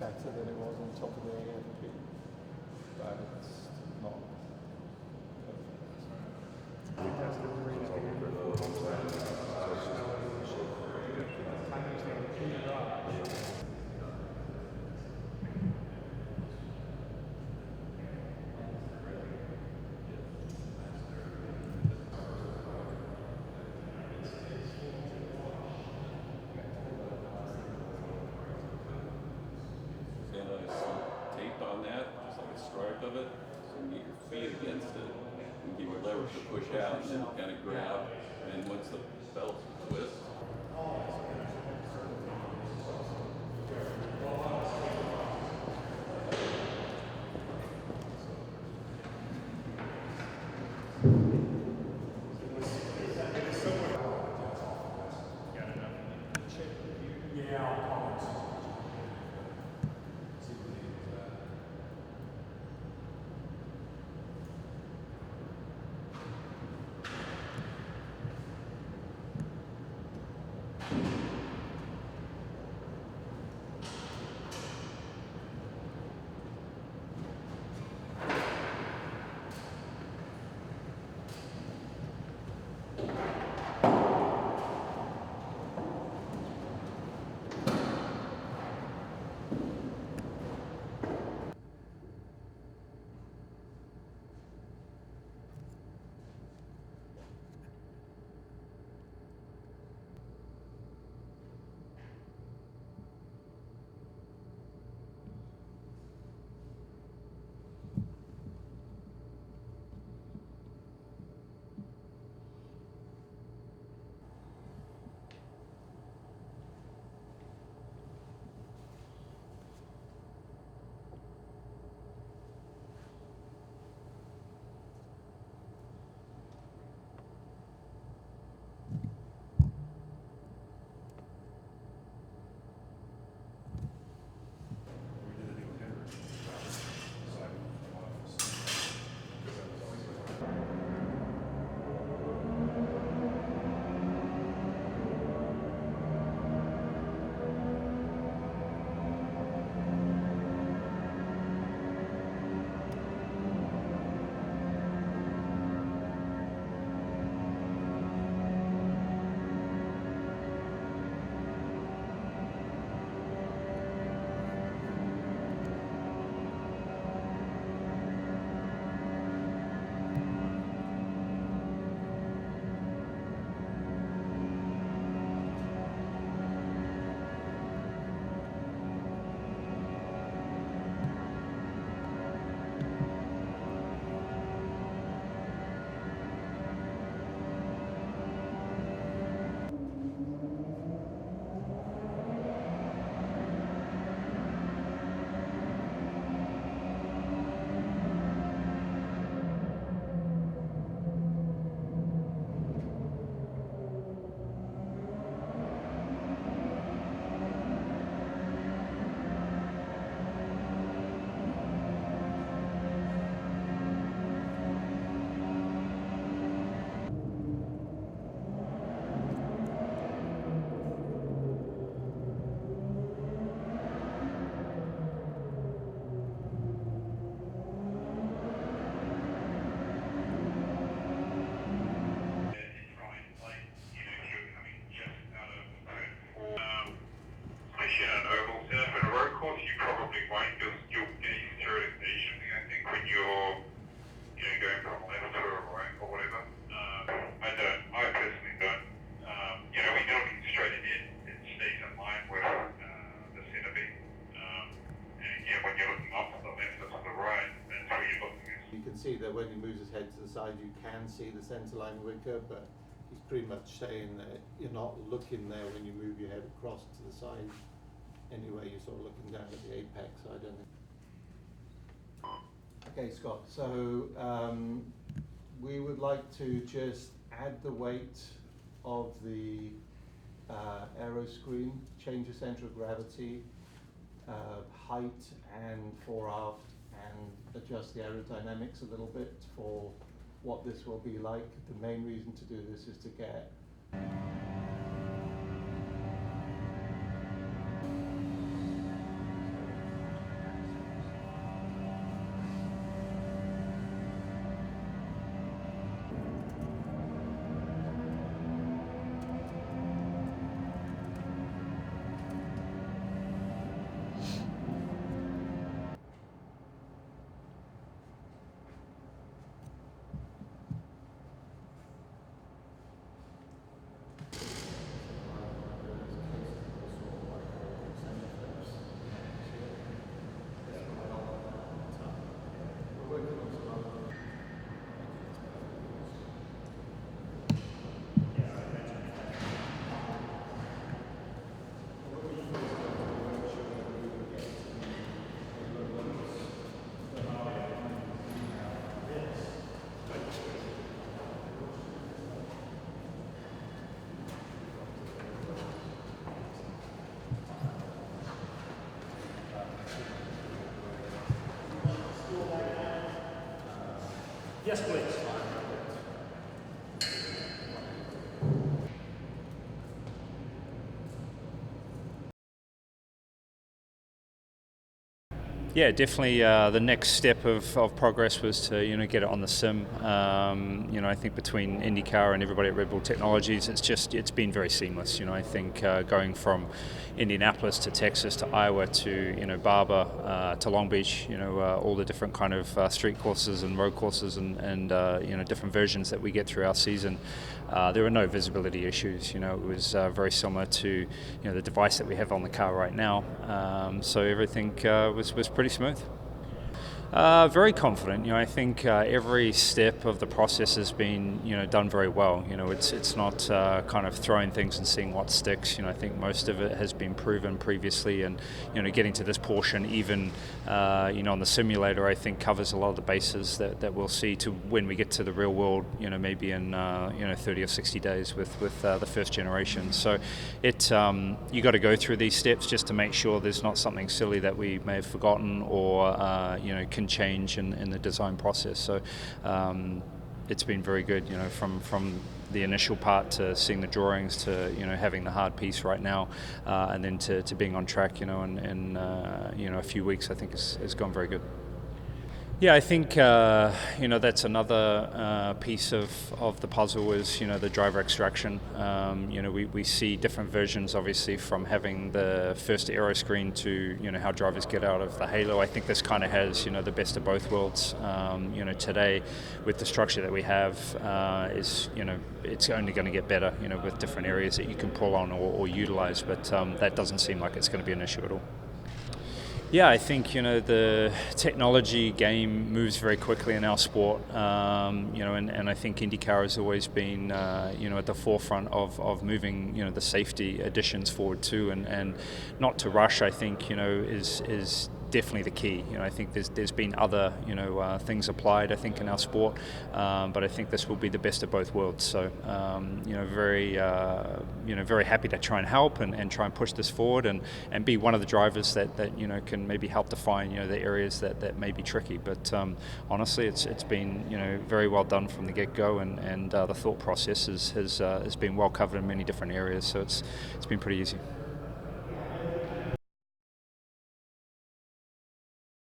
better than it was on top of the AFP, but it's not perfect. We tested tape on that, just like a stripe of it, so you get your feet against it, and give your leverage to push out, and then kind of grab, and once the belt twists. See that when he moves his head to the side, you can see the centerline wicker, but he's pretty much saying that you're not looking there when you move your head across to the side. Anyway, you're sort of looking down at the apex, I don't think. Okay, Scott, so we would like to just add the weight of the Aero screen, change the center of gravity, height and fore aft, and adjust the aerodynamics a little bit for what this will be like. The main reason to do this is to get Yes, please. Yeah, definitely. The next step of progress was to get it on the sim. I think between IndyCar and everybody at Red Bull Technologies, it's been very seamless. I think going from Indianapolis to Texas to Iowa to Barber to Long Beach, all the different kind of street courses and road courses and different versions that we get through our season. There were no visibility issues. It was very similar to the device that we have on the car right now. So everything was pretty smooth. Very confident. I think every step of the process has been done very well. It's not kind of throwing things and seeing what sticks. I think most of it has been proven previously, and getting to this portion, even on the simulator, I think covers a lot of the bases that we'll see to when we get to the real world. Maybe in 30 or 60 days with the first generation. So you got to go through these steps just to make sure there's not something silly that we may have forgotten or can change in the design process. So it's been very good, from the initial part to seeing the drawings to having the hard piece right now, and then to being on track, in a few weeks. I think it's gone very good. Yeah, I think that's another piece of the puzzle is the driver extraction. We see different versions, obviously, from having the first Aero screen to how drivers get out of the Halo. I think this kind of has the best of both worlds. Today with the structure that we have is it's only going to get better. With different areas that you can pull on or utilize, but that doesn't seem like it's going to be an issue at all. Yeah, I think the technology game moves very quickly in our sport, and I think IndyCar has always been at the forefront of moving the safety additions forward too, and not to rush. I think is definitely the key. I think there's been other things applied, I think, in our sport, but I think this will be the best of both worlds. So very happy to try and help and try and push this forward and be one of the drivers that can maybe help define the areas that may be tricky. But honestly, it's been very well done from the get-go, and the thought process has been well covered in many different areas. So it's been pretty easy.